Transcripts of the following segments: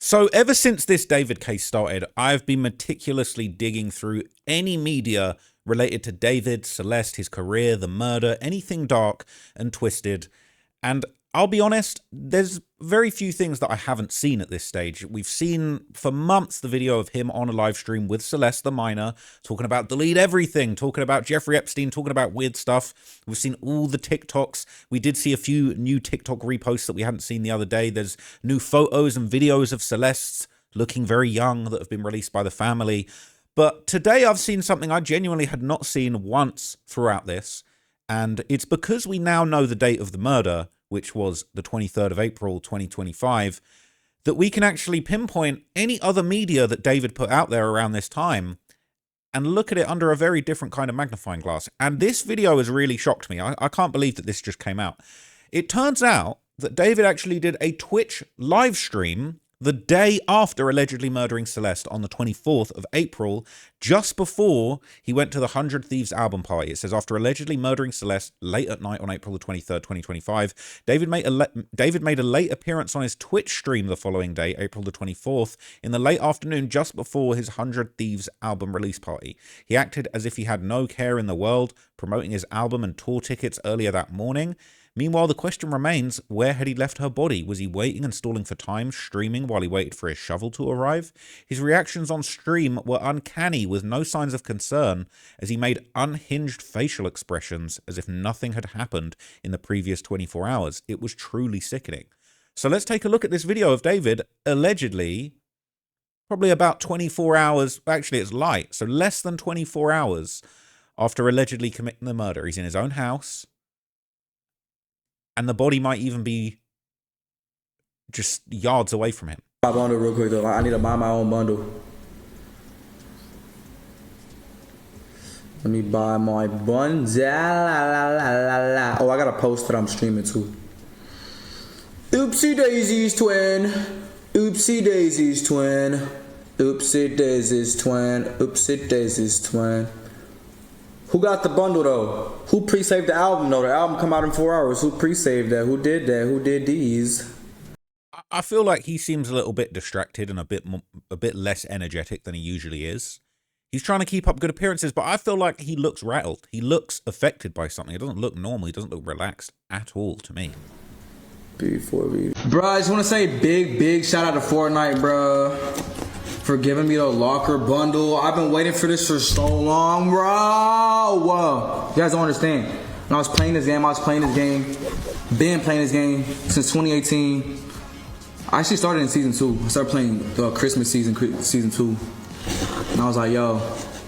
So ever since this David case started, I've been meticulously digging through any media related to David, Celeste, his career, the murder, anything dark and twisted. And I'll be honest, there's very few things that I haven't seen at this stage. We've seen for months the video of him on a live stream with Celeste the minor, talking about delete everything, talking about Jeffrey Epstein, talking about weird stuff. We've seen all the TikToks. We did see a few new TikTok reposts that we hadn't seen the other day. There's new photos and videos of Celeste looking very young that have been released by the family. But today I've seen something I genuinely had not seen once throughout this. And it's because we now know the date of the murder, which was the 23rd of April, 2025, that we can actually pinpoint any other media that David put out there around this time and look at it under a very different kind of magnifying glass. And this video has really shocked me. I can't believe that this just came out. It turns out that David actually did a Twitch live stream the day after allegedly murdering Celeste on the 24th of April, just before he went to the 100 Thieves album party. It says, after allegedly murdering Celeste late at night on April the 23rd, 2025, David made a late appearance on his Twitch stream the following day, April the 24th, in the late afternoon, just before his 100 Thieves album release party. He acted as if he had no care in the world, promoting his album and tour tickets earlier that morning. Meanwhile, the question remains, where had he left her body? Was he waiting and stalling for time, streaming while he waited for his shovel to arrive? His reactions on stream were uncanny, with no signs of concern, as he made unhinged facial expressions as if nothing had happened in the previous 24 hours. It was truly sickening. So let's take a look at this video of David, allegedly, probably about 24 hours, actually it's light, so less than 24 hours after allegedly committing the murder. He's in his own house. And the body might even be just yards away from him. My bundle real quick though. I need to buy my own bundle. Let me buy my bundle. Oh, I got a post that I'm streaming too. Oopsie daisies, twin. Oopsie daisies, twin. Oopsie daisies, twin. Oopsie daisies, twin. Who got the bundle though? Who pre-saved the album though? The album come out in 4 hours. Who pre-saved that? Who did that? Who did these? I feel like he seems a little bit distracted and a bit less energetic than he usually is. He's trying to keep up good appearances, but I feel like he looks rattled. He looks affected by something. He doesn't look normal. He doesn't look relaxed at all to me. D4VD. Bro, I just want to say big shout out to Fortnite, bro, for giving me the locker bundle. I've been waiting for this for so long, bro. Whoa. You guys don't understand. When I was playing this game, been playing this game since 2018. I actually started in season 2. I started playing the Christmas season 2. And I was like, yo,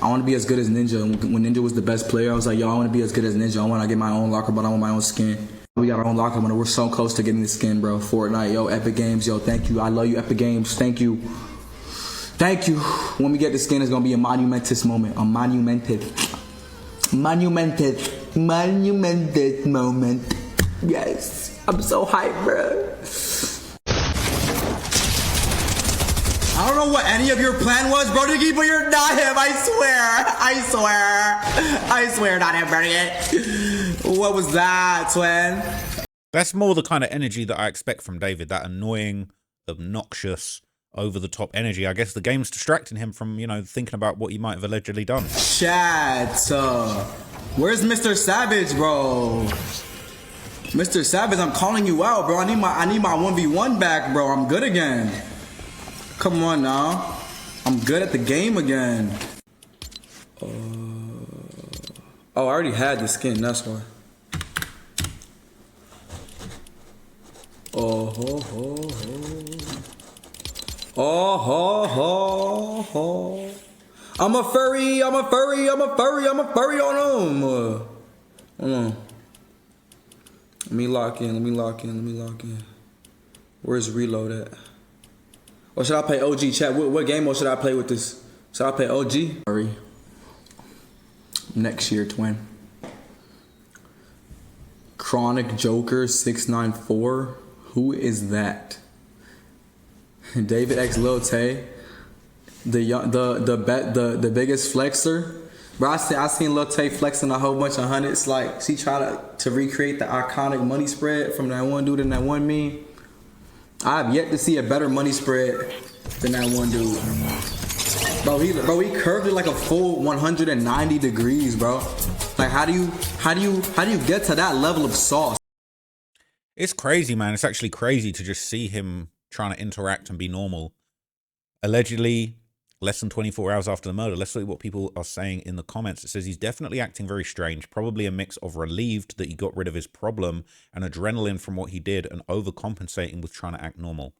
I want to be as good as Ninja. When Ninja was the best player, I was like, yo, I want to be as good as Ninja. I want to get my own locker, but I want my own skin. We got our own locker, but we're so close to getting the skin, bro. Fortnite, yo, Epic Games, yo, thank you. I love you, Epic Games. Thank you. Thank you. When we get the skin, it's going to be a monumentous moment. A monumented moment. Yes. I'm so hyped, bro. I don't know what any of your plan was, bro, Diggy, but you're not him. I swear not him, bro. What was that, twin? That's more the kind of energy that I expect from David, that annoying, obnoxious, over-the-top energy. I guess the game's distracting him from, thinking about what he might have allegedly done. Chat, where's Mr. Savage, bro? Mr. Savage, I'm calling you out, bro. I need my 1v1 back, bro. I'm good again. Come on now. I'm good at the game again. Oh, I already had the skin, that's why. Oh ho ho ho. Oh ho ho ho. I'm a furry on him. Hold on. Let me lock in. Where's reload at? Or should I play OG? Chat, what game mode should I play with this? Should I play OG? Sorry. Next year, twin. Chronic Joker 694. Who is that? David X Lil Tay. The biggest flexer. Bro, I seen Lil Tay flexing a whole bunch of hundreds. Like, she tried to recreate the iconic money spread from that one dude and that one meme. I have yet to see a better money spread than that one dude. Bro, he curved it like a full 190 degrees, bro. Like, how do you get to that level of sauce? It's crazy, man. It's actually crazy to just see him trying to interact and be normal. Allegedly, less than 24 hours after the murder. Let's look at what people are saying in the comments. It says he's definitely acting very strange, probably a mix of relieved that he got rid of his problem and adrenaline from what he did and overcompensating with trying to act normal.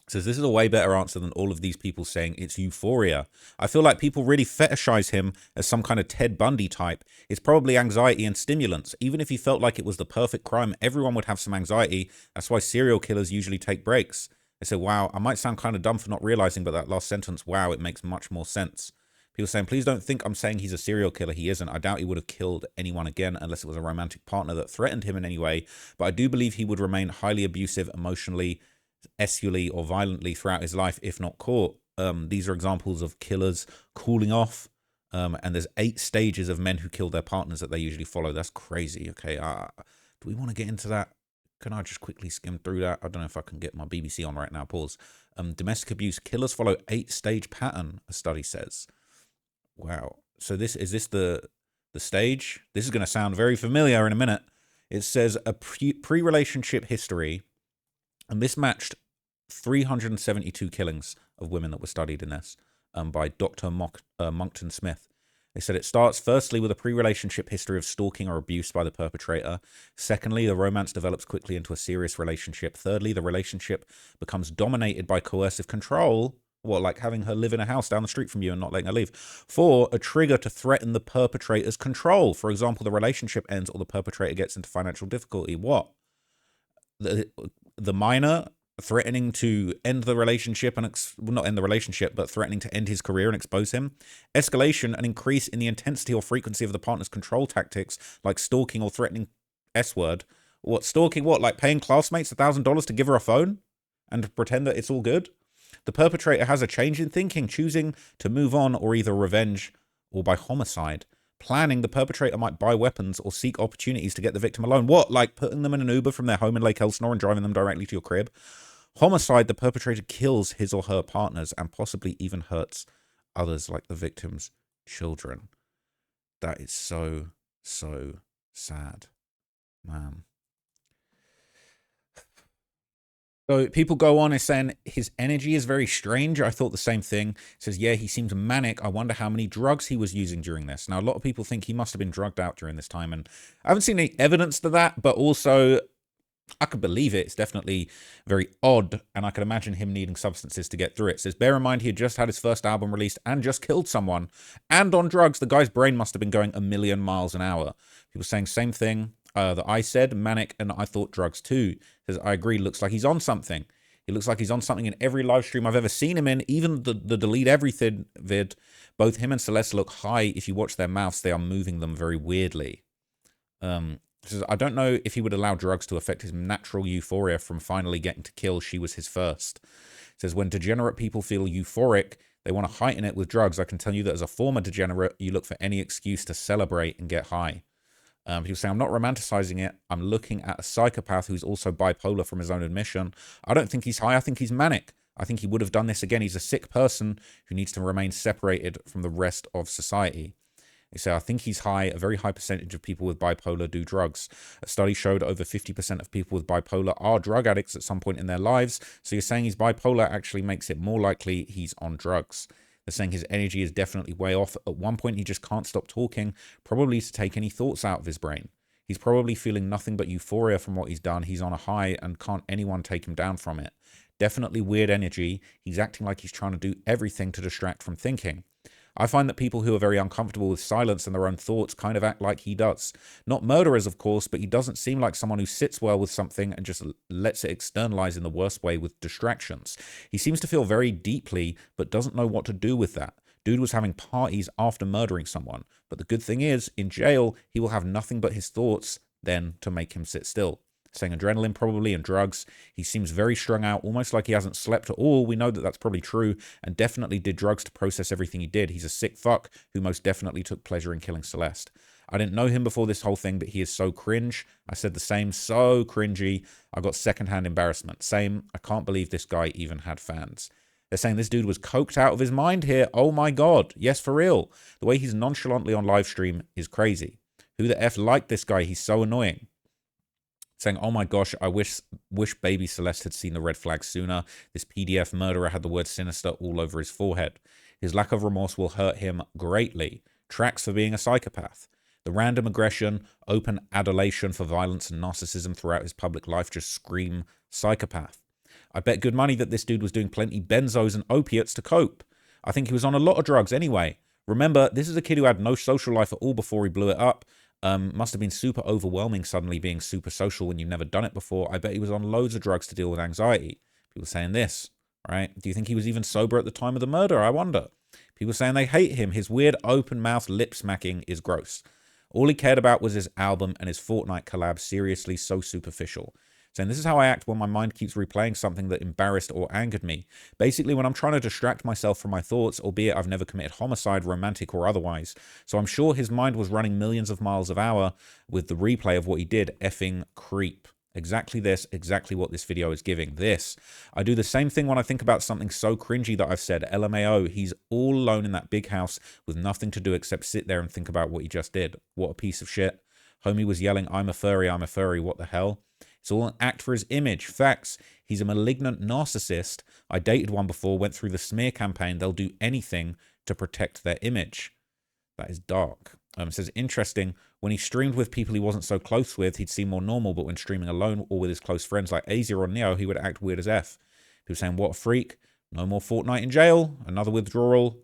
It says this is a way better answer than all of these people saying it's euphoria. I feel like people really fetishize him as some kind of Ted Bundy type. It's probably anxiety and stimulants. Even if he felt like it was the perfect crime, everyone would have some anxiety. That's why serial killers usually take breaks. They say, wow, I might sound kind of dumb for not realizing, but that last sentence, wow, it makes much more sense. People saying, please don't think I'm saying he's a serial killer. He isn't. I doubt he would have killed anyone again unless it was a romantic partner that threatened him in any way. But I do believe he would remain highly abusive emotionally, sexually, or violently throughout his life if not caught. These are examples of killers cooling off. And there's 8 stages of men who kill their partners that they usually follow. That's crazy. Okay, do we want to get into that? Can I just quickly skim through that? I don't know if I can get my BBC on right now. Pause. Domestic abuse killers follow 8-stage pattern, a study says. Wow. So is this the stage? This is going to sound very familiar in a minute. It says a pre-relationship history, and this matched 372 killings of women that were studied in this by Dr. Monckton Smith. They said it starts firstly with a pre-relationship history of stalking or abuse by the perpetrator. Secondly, the romance develops quickly into a serious relationship. Thirdly, the relationship becomes dominated by coercive control. What, like having her live in a house down the street from you and not letting her leave? 4, a trigger to threaten the perpetrator's control. For example, the relationship ends or the perpetrator gets into financial difficulty. What? The minor threatening to end the relationship and not end the relationship, but threatening to end his career and expose him. Escalation, an increase in the intensity or frequency of the partner's control tactics, like stalking or threatening S-word. What, stalking what? Like paying classmates $1,000 to give her a phone and pretend that it's all good? The perpetrator has a change in thinking, choosing to move on or either revenge or by homicide. Planning, the perpetrator might buy weapons or seek opportunities to get the victim alone. What, like putting them in an Uber from their home in Lake Elsinore and driving them directly to your crib? Homicide, the perpetrator kills his or her partners and possibly even hurts others like the victim's children. That is so, so sad, man. So people go on and saying his energy is very strange. I thought the same thing. It says, yeah, he seems manic. I wonder how many drugs he was using during this. Now, a lot of people think he must have been drugged out during this time. And I haven't seen any evidence to that, but also I could believe it. It's definitely very odd. And I can imagine him needing substances to get through it. It says, bear in mind, he had just had his first album released and just killed someone. And on drugs, the guy's brain must have been going a million miles an hour. People saying same thing. That I said, manic, and I thought drugs too. Says, I agree, looks like he's on something. He looks like he's on something in every live stream I've ever seen him in. Even the Delete Everything vid, both him and Celeste look high. If you watch their mouths, they are moving them very weirdly. Says, I don't know if he would allow drugs to affect his natural euphoria from finally getting to kill. She was his first. Says, when degenerate people feel euphoric, they want to heighten it with drugs. I can tell you that as a former degenerate, you look for any excuse to celebrate and get high. People say, I'm not romanticizing it. I'm looking at a psychopath who's also bipolar from his own admission. I don't think he's high. I think he's manic. I think he would have done this again. He's a sick person who needs to remain separated from the rest of society. They say, I think he's high. A very high percentage of people with bipolar do drugs. A study showed over 50% of people with bipolar are drug addicts at some point in their lives. So you're saying he's bipolar actually makes it more likely he's on drugs. They're saying his energy is definitely way off. At one point, he just can't stop talking, probably to take any thoughts out of his brain. He's probably feeling nothing but euphoria from what he's done. He's on a high and can't anyone take him down from it. Definitely weird energy. He's acting like he's trying to do everything to distract from thinking. I find that people who are very uncomfortable with silence and their own thoughts kind of act like he does. Not murderers, of course, but he doesn't seem like someone who sits well with something and just lets it externalize in the worst way with distractions. He seems to feel very deeply, but doesn't know what to do with that. Dude was having parties after murdering someone. But the good thing is, in jail, he will have nothing but his thoughts then to make him sit still. Saying adrenaline probably and drugs. He seems very strung out, almost like he hasn't slept at all. We know that that's probably true, and definitely did drugs to process everything he did. He's a sick fuck who most definitely took pleasure in killing Celeste. I didn't know him before this whole thing, but he is so cringe. I said the same, so cringy. I got secondhand embarrassment. Same, I can't believe this guy even had fans. They're saying this dude was coked out of his mind here. Oh my God. Yes, for real. The way he's nonchalantly on live stream is crazy. Who the F liked this guy? He's so annoying. Saying, oh my gosh, I wish baby Celeste had seen the red flag sooner. This PDF murderer had the word sinister all over his forehead. His lack of remorse will hurt him greatly. Tracks for being a psychopath. The random aggression, open adulation for violence and narcissism throughout his public life just scream psychopath. I bet good money that this dude was doing plenty benzos and opiates to cope. I think he was on a lot of drugs anyway. Remember, this is a kid who had no social life at all before he blew it up. Must have been super overwhelming suddenly being super social when you've never done it before. I bet he was on loads of drugs to deal with anxiety. People saying this, right? Do you think he was even sober at the time of the murder? I wonder. People saying they hate him. His weird open mouth lip smacking is gross. All he cared about was his album and his Fortnite collab. Seriously, so superficial. Saying this is how I act when my mind keeps replaying something that embarrassed or angered me. Basically, when I'm trying to distract myself from my thoughts, albeit I've never committed homicide, romantic or otherwise. So I'm sure his mind was running millions of miles an hour with the replay of what he did. Effing creep. Exactly this, exactly what this video is giving. This. I do the same thing when I think about something so cringy that I've said. LMAO, he's all alone in that big house with nothing to do except sit there and think about what he just did. What a piece of shit. Homie was yelling, I'm a furry, what the hell? It's all an act for his image. Facts. He's a malignant narcissist. I dated one before, went through the smear campaign. They'll do anything to protect their image. That is dark. It says, interesting. When he streamed with people he wasn't so close with, he'd seem more normal, but when streaming alone or with his close friends like Asia or Neo, he would act weird as F. People saying, what a freak. No more Fortnite in jail. Another withdrawal.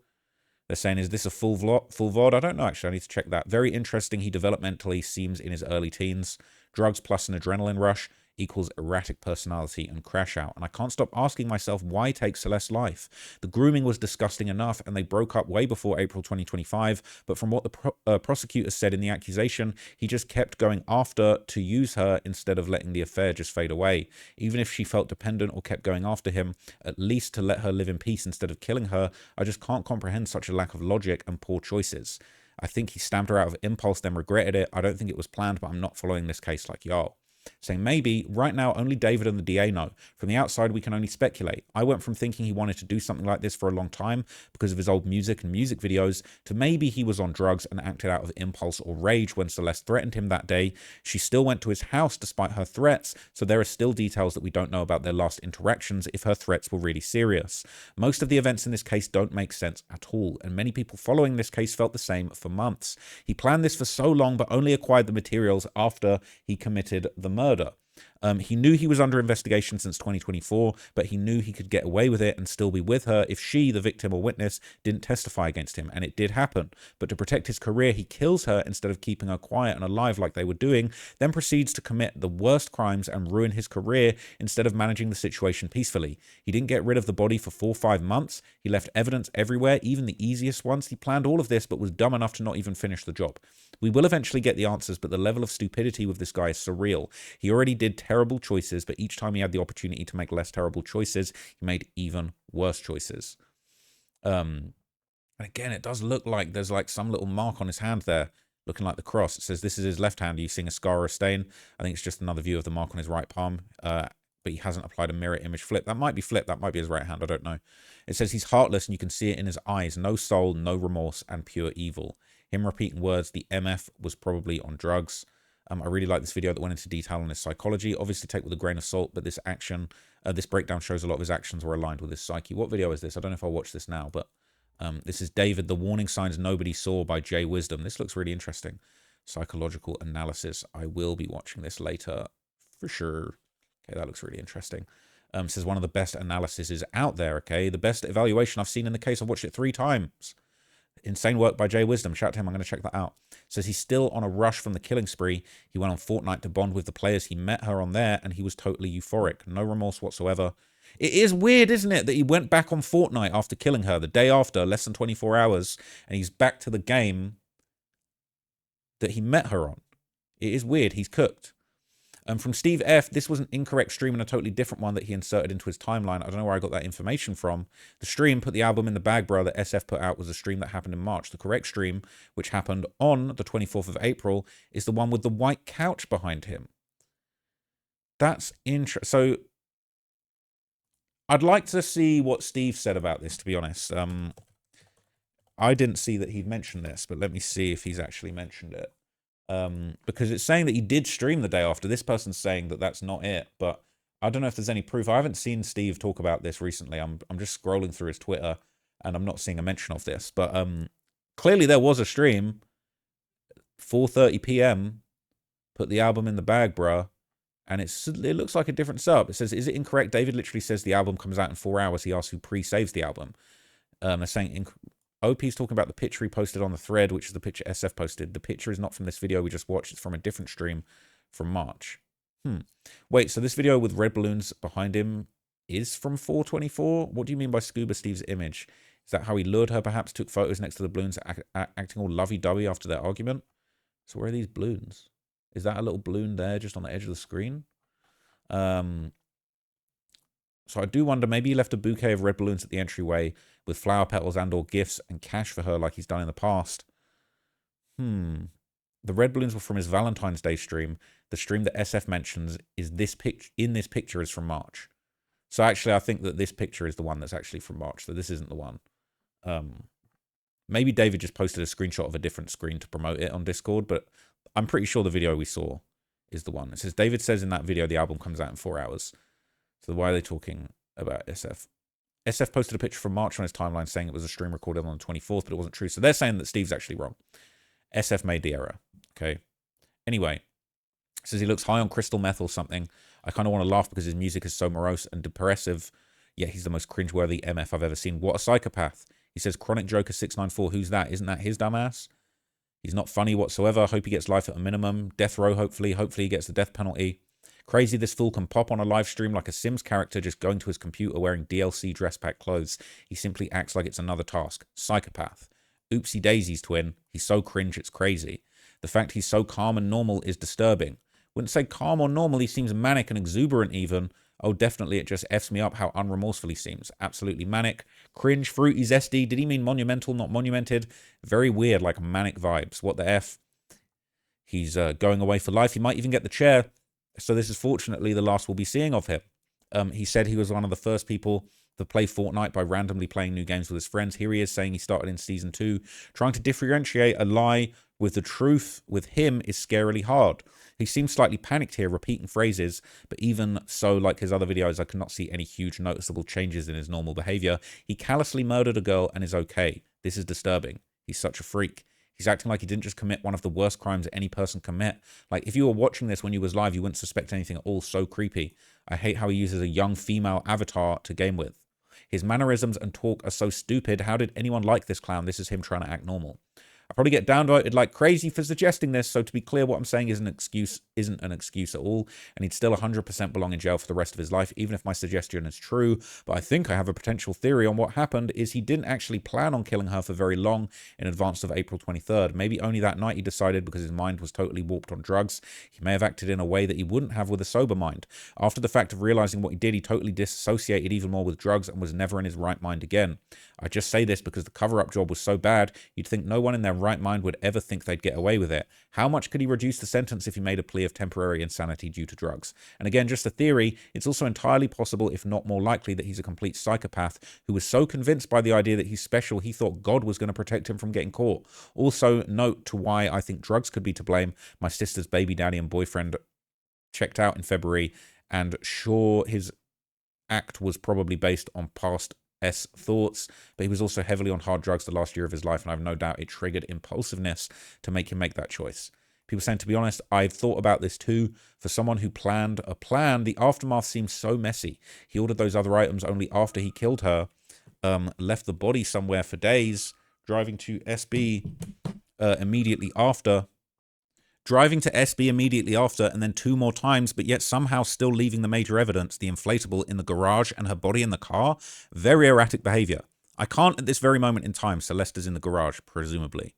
They're saying, is this a full VOD? I don't know, actually. I need to check that. Very interesting. He developmentally seems in his early teens. Drugs plus an adrenaline rush equals erratic personality and crash out. And I can't stop asking myself, why take Celeste's life? The grooming was disgusting enough, and they broke up way before April 2025. But from what the prosecutor said in the accusation, he just kept going after to use her instead of letting the affair just fade away. Even if she felt dependent or kept going after him, at least to let her live in peace instead of killing her. I just can't comprehend such a lack of logic and poor choices. I think he stamped her out of impulse, then regretted it. I don't think it was planned, but I'm not following this case like y'all. Saying maybe, right now, only David and the DA know. From the outside, we can only speculate. I went from thinking he wanted to do something like this for a long time because of his old music and music videos to maybe he was on drugs and acted out of impulse or rage when Celeste threatened him that day. She still went to his house despite her threats, so there are still details that we don't know about their last interactions if her threats were really serious. Most of the events in this case don't make sense at all, and many people following this case felt the same for months. He planned this for so long but only acquired the materials after he committed the murder. He knew he was under investigation since 2024, but he knew he could get away with it and still be with her if she, the victim or witness, didn't testify against him, and it did happen. But to protect his career, he kills her instead of keeping her quiet and alive like they were doing, then proceeds to commit the worst crimes and ruin his career instead of managing the situation peacefully. He didn't get rid of the body for 4 or 5 months. He left evidence everywhere, even the easiest ones. He planned all of this, but was dumb enough to not even finish the job. We will eventually get the answers, but the level of stupidity with this guy is surreal. He already did terrible choices, but each time he had the opportunity to make less terrible choices, he made even worse choices. And again, it does look like there's like some little mark on his hand there, looking like the cross. It says this is his left hand. Are you seeing a scar or a stain? I think it's just another view of the mark on his right palm, but he hasn't applied a mirror image flip. That might be flipped. That might be his right hand. I don't know. It says he's heartless, and you can see it in his eyes. No soul, no remorse, and pure evil. Him repeating words, the MF was probably on drugs. I really like this video that went into detail on his psychology. Obviously take with a grain of salt, but this breakdown shows a lot of his actions were aligned with his psyche. What video is this? I don't know if I'll watch this now, but this is David, The Warning Signs Nobody Saw by Jay Wisdom. This looks really interesting. Psychological analysis. I will be watching this later for sure. Okay, that looks really interesting. Says one of the best analyses out there, okay? The best evaluation I've seen in the case. I've watched it 3 times. Insane work by Jay Wisdom. Shout out to him. I'm going to check that out. Says he's still on a rush from the killing spree. He went on Fortnite to bond with the players. He met her on there, and he was totally euphoric. No remorse whatsoever. It is weird, isn't it, that he went back on Fortnite after killing her the day after, less than 24 hours, and he's back to the game that he met her on. It is weird. He's cooked. From Steve F, this was an incorrect stream and a totally different one that he inserted into his timeline. I don't know where I got that information from. The stream, Put the Album in the Bag, Bro, that SF put out was a stream that happened in March. The correct stream, which happened on the 24th of April, is the one with the white couch behind him. That's interesting. So I'd like to see what Steve said about this, to be honest. I didn't see that he'd mentioned this, but let me see if he's actually mentioned it. Because it's saying that he did stream the day after. This person's saying that that's not it, but I don't know if there's any proof. I haven't seen Steve talk about this recently. I'm just scrolling through his Twitter, and I'm not seeing a mention of this. But clearly there was a stream, 4:30 p.m., Put the Album in the Bag, bruh. And it looks like a different setup. It says, is it incorrect? David literally says the album comes out in 4 hours. He asks who pre-saves the album. They're saying... OP's talking about the picture he posted on the thread, which is the picture SF posted. The picture is not from this video we just watched. It's from a different stream from March. Wait, so this video with red balloons behind him is from 424? What do you mean by Scuba Steve's image? Is that how he lured her, perhaps took photos next to the balloons, acting all lovey-dovey after their argument? So where are these balloons? Is that a little balloon there just on the edge of the screen? So I do wonder, maybe he left a bouquet of red balloons at the entryway with flower petals and or gifts and cash for her like he's done in the past. The red balloons were from his Valentine's Day stream. The stream that SF mentions is this picture is from March. So actually, I think that this picture is the one that's actually from March. So this isn't the one. Maybe David just posted a screenshot of a different screen to promote it on Discord, but I'm pretty sure the video we saw is the one. It says, David says in that video the album comes out in 4 hours. So why are they talking about SF? SF posted a picture from March on his timeline saying it was a stream recorded on the 24th, but it wasn't true. So they're saying that Steve's actually wrong. SF made the error. Okay. Anyway, says he looks high on crystal meth or something. I kind of want to laugh because his music is so morose and depressive, yet he's the most cringeworthy MF I've ever seen. What a psychopath. He says, Chronic Joker 694, who's that? Isn't that his dumbass? He's not funny whatsoever. Hope he gets life at a minimum. Death row, hopefully. Hopefully he gets the death penalty. Crazy this fool can pop on a live stream like a Sims character just going to his computer wearing DLC dress pack clothes. He simply acts like it's another task. Psychopath. Oopsie daisies, twin. He's so cringe it's crazy. The fact he's so calm and normal is disturbing. Wouldn't say calm or normal, he seems manic and exuberant even. Oh, definitely it just F's me up how unremorseful he seems. Absolutely manic. Cringe, fruity, zesty. Did he mean monumental, not monumented? Very weird, like manic vibes. What the F? He's going away for life. He might even get the chair. So this is fortunately the last we'll be seeing of him. He said he was one of the first people to play Fortnite by randomly playing new games with his friends. Here he is saying he started in Season 2. Trying to differentiate a lie with the truth with him is scarily hard. He seems slightly panicked here, repeating phrases, but even so, like his other videos, I could not see any huge noticeable changes in his normal behavior. He callously murdered a girl and is okay. This is disturbing. He's such a freak. He's acting like he didn't just commit one of the worst crimes any person can commit. Like, if you were watching this when you was live, you wouldn't suspect anything at all. So creepy. I hate how he uses a young female avatar to game with. His mannerisms and talk are so stupid. How did anyone like this clown? This is him trying to act normal. I probably get downvoted like crazy for suggesting this, so to be clear, what I'm saying isn't an excuse at all, and he'd still 100% belong in jail for the rest of his life, even if my suggestion is true. But I think I have a potential theory on what happened is he didn't actually plan on killing her for very long in advance of April 23rd. Maybe only that night he decided, because his mind was totally warped on drugs, he may have acted in a way that he wouldn't have with a sober mind. After the fact of realizing what he did, he totally disassociated even more with drugs and was never in his right mind again. I just say this because the cover-up job was so bad, you'd think no one in their right mind would ever think they'd get away with it. How much could he reduce the sentence if he made a plea of temporary insanity due to drugs? And again, just a theory, it's also entirely possible, if not more likely, that he's a complete psychopath who was so convinced by the idea that he's special, he thought God was going to protect him from getting caught. Also, note to why I think drugs could be to blame. My sister's baby daddy and boyfriend checked out in February, and sure, his act was probably based on past thoughts, but he was also heavily on hard drugs the last year of his life, and I have no doubt it triggered impulsiveness to make him make that choice. People saying, to be honest, I've thought about this too. For someone who planned a plan, the aftermath seems so messy. He ordered those other items only after he killed her, left the body somewhere for days, driving to SB immediately after, and then 2 more times, but yet somehow still leaving the major evidence, the inflatable, in the garage and her body in the car. Very erratic behavior. I can't at this very moment in time. Celeste's in the garage, presumably.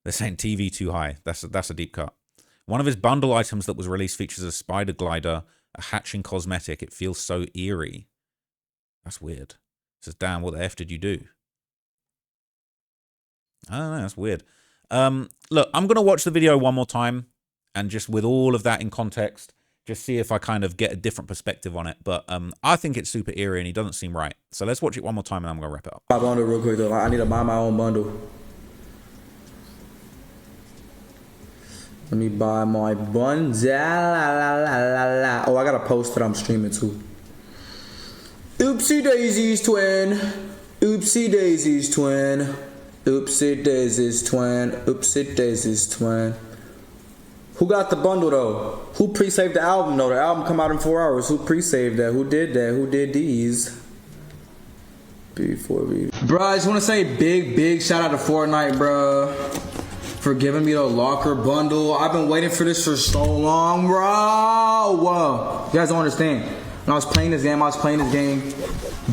They're saying TV too high. That's a deep cut. One of his bundle items that was released features a spider glider, a hatching cosmetic. It feels so eerie. That's weird. It says, damn, what the F did you do? I don't know, that's weird. Look, I'm going to watch the video one more time, and just with all of that in context, just see if I kind of get a different perspective on it. But I think it's super eerie, and he doesn't seem right. So let's watch it one more time, and I'm going to wrap it up. My bundle real quick, though. I need to buy my own bundle. Let me buy my bundle. Oh, I got a post that I'm streaming too. Oopsie daisies, twin. Oopsie daisies, twin. Oopsie daisies, twin. Oopsie daisies, twin. Who got the bundle though? Who pre-saved the album though? The album come out in 4 hours. Who pre-saved that? Who did that? Who did these? D4VD. Bro, I just want to say big shout out to Fortnite, bro, for giving me the locker bundle. I've been waiting for this for so long, bro. Whoa. You guys don't understand. When I was playing this game,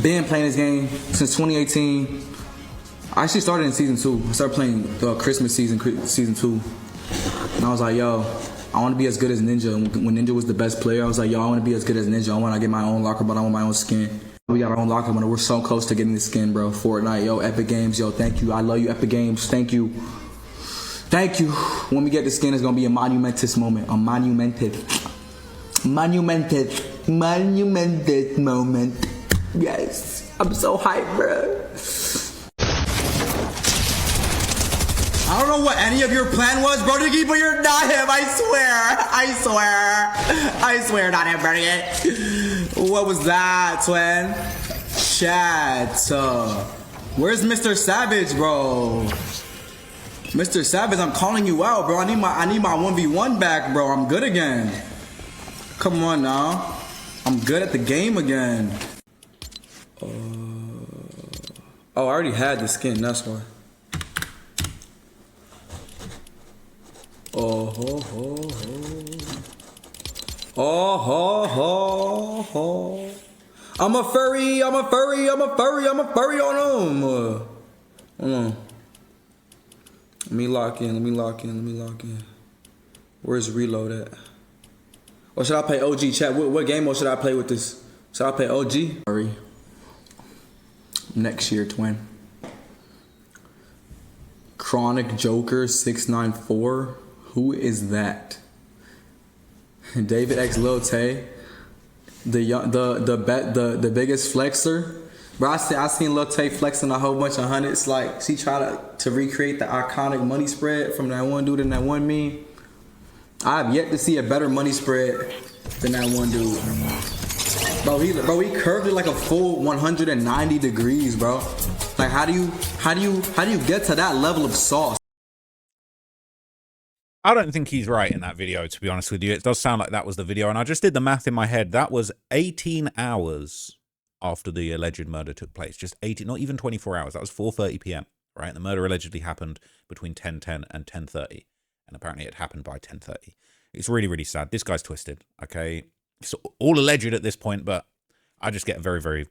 been playing this game since 2018. I actually started in season 2. I started playing the Christmas season 2. And I was like, yo, I want to be as good as Ninja. When Ninja was the best player, I was like, yo, I want to be as good as Ninja. I want to get my own locker, but I want my own skin. We got our own locker, but we're so close to getting the skin, bro. Fortnite, yo, Epic Games, yo, thank you. I love you, Epic Games. Thank you. Thank you. When we get the skin, it's going to be a monumentous moment. A monumented moment. Yes. I'm so hyped, bro. I don't know what any of your plan was, bro, Diggy, but you're not him, I swear, not him, bro. What was that, twin? Chat. Where's Mr. Savage, bro? Mr. Savage, I'm calling you out, bro. I need my 1v1 back, bro. I'm good again. Come on now. I'm good at the game again. Oh, I already had the skin, that's why. Oh ho ho ho. Oh ho ho ho. I'm a furry on him. Hold on. Let me lock in. Where's reload at? Or should I play OG, chat? What game mode should I play with this? Should I play OG? Furry. Next year, twin. Chronic Joker 694. Who is that? David X Lil Tay, the biggest flexer. Bro, I seen Lil Tay flexing a whole bunch of hundreds. Like she tried to recreate the iconic money spread from that one dude and that one meme. I have yet to see a better money spread than that one dude. Bro, he curved it like a full 190 degrees, bro. Like how do you get to that level of sauce? I don't think he's right in that video, to be honest with you. It does sound like that was the video, and I just did the math in my head. That was 18 hours after the alleged murder took place. Just 18, not even 24 hours. That was 4:30 p.m., right? The murder allegedly happened between 10:10 and 10:30, and apparently it happened by 10:30. It's really, really sad. This guy's twisted, okay? It's all alleged at this point, but I just get a very, very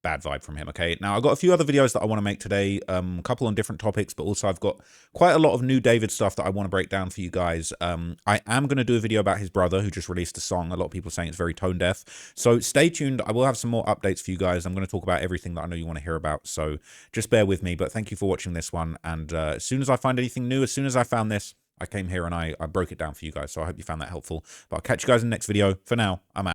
bad vibe from him, okay? Now, I've got a few other videos that I want to make today, a couple on different topics, but also I've got quite a lot of new David stuff that I want to break down for you guys. I am going to do a video about his brother who just released a song. A lot of people saying it's very tone deaf. So stay tuned. I will have some more updates for you guys. I'm going to talk about everything that I know you want to hear about. So just bear with me, but thank you for watching this one. And as soon as I find anything new, as soon as I found this, I came here and I broke it down for you guys. So I hope you found that helpful. But I'll catch you guys in the next video. For now, I'm out.